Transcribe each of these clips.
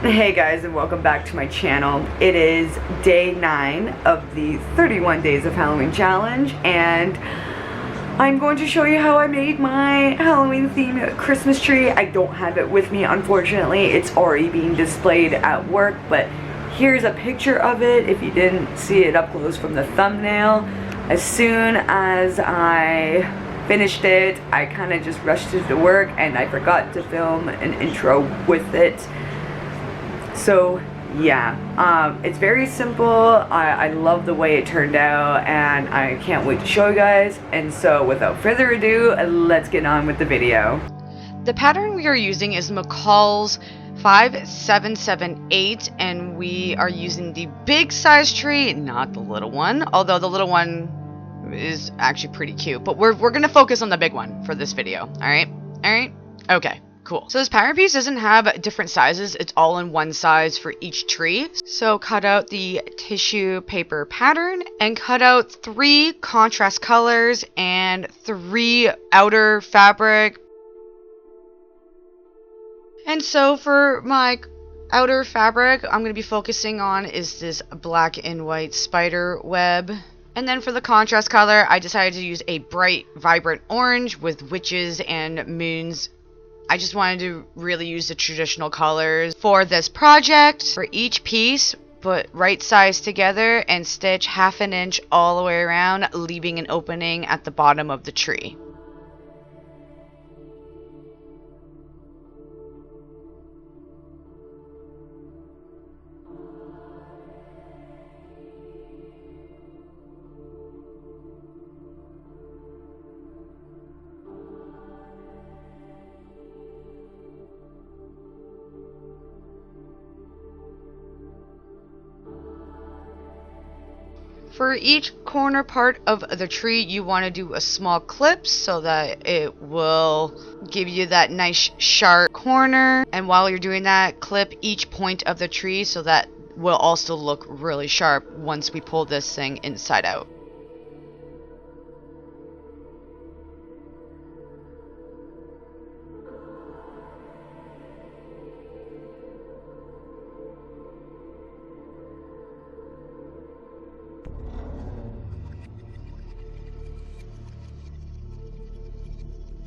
Hey guys, and welcome back to my channel. It is day 9 of the 31 days of Halloween challenge, and I'm going to show you how I made my Halloween themed Christmas tree. I don't have it with me, unfortunately. It's already being displayed at work, but here's a picture of it if you didn't see it up close from the thumbnail. As soon as I finished it, I kind of just rushed to work and I forgot to film an intro with it. So yeah, it's very simple. I love the way it turned out and I can't wait to show you guys. And so without further ado, let's get on with the video. The pattern we are using is McCall's 5778, and we are using the big size tree, not the little one, although the little one is actually pretty cute, but we're gonna focus on the big one for this video. All right, okay, cool. So this pattern piece doesn't have different sizes, it's all in one size for each tree. So cut out the tissue paper pattern and cut out 3 contrast colors and 3 outer fabric. And so for my outer fabric, I'm going to be focusing on is this black and white spider web. And then for the contrast color, I decided to use a bright, vibrant orange with witches and moons. I just wanted to really use the traditional colors for this project. For each piece, put right sides together and stitch 1/2 inch all the way around, leaving an opening at the bottom of the tree. For each corner part of the tree, you want to do a small clip so that it will give you that nice sharp corner. And while you're doing that, clip each point of the tree so that will also look really sharp once we pull this thing inside out.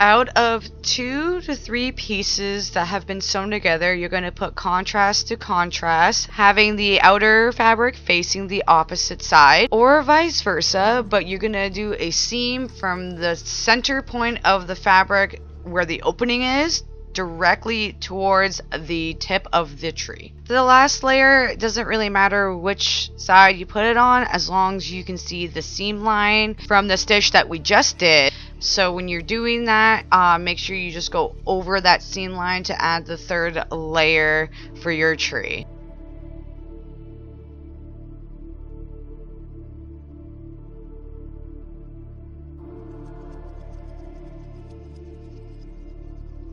Out of 2 to 3 pieces that have been sewn together, you're going to put contrast to contrast, having the outer fabric facing the opposite side, or vice versa, but you're going to do a seam from the center point of the fabric where the opening is directly towards the tip of the tree. For the last layer, it doesn't really matter which side you put it on as long as you can see the seam line from the stitch that we just did. So when you're doing that, make sure you just go over that seam line to add the 3rd layer for your tree.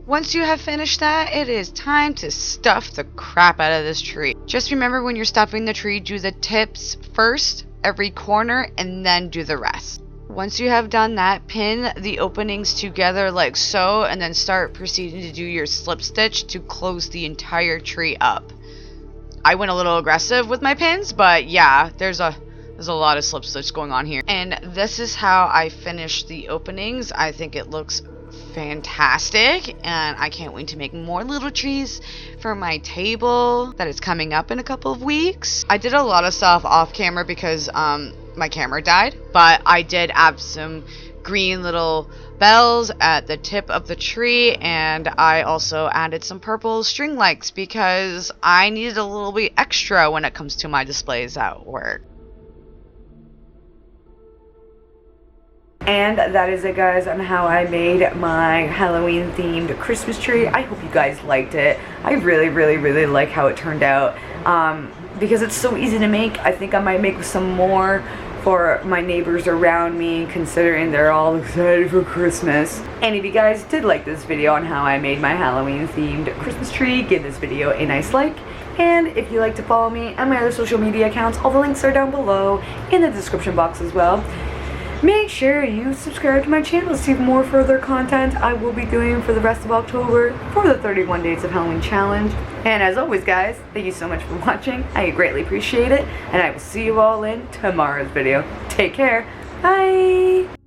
Once you have finished that, it is time to stuff the crap out of this tree. Just remember when you're stuffing the tree, do the tips first, every corner, and then do the rest. Once you have done that, pin the openings together like so, and then start proceeding to do your slip stitch to close the entire tree up. I went a little aggressive with my pins, but yeah, there's a lot of slip stitch going on here. And this is how I finished the openings. I think it looks fantastic, and I can't wait to make more little trees for my table that is coming up in a couple of weeks. I did a lot of stuff off camera because my camera died, but I did add some green little bells at the tip of the tree, and I also added some purple string lights because I needed a little bit extra when it comes to my displays at work. And that is it, guys, on how I made my Halloween themed Christmas tree. I hope you guys liked it. I really like how it turned out because it's so easy to make. I think I might make some more for my neighbors around me, considering they're all excited for Christmas. And if you guys did like this video on how I made my Halloween themed Christmas tree, give this video a nice like. And if you like to follow me on my other social media accounts, all the links are down below in the description box as well. make sure you subscribe to my channel to see more further content I will be doing for the rest of October for the 31 Days of Halloween Challenge. And as always, guys, thank you so much for watching. I greatly appreciate it, and I will see you all in tomorrow's video. Take care. Bye!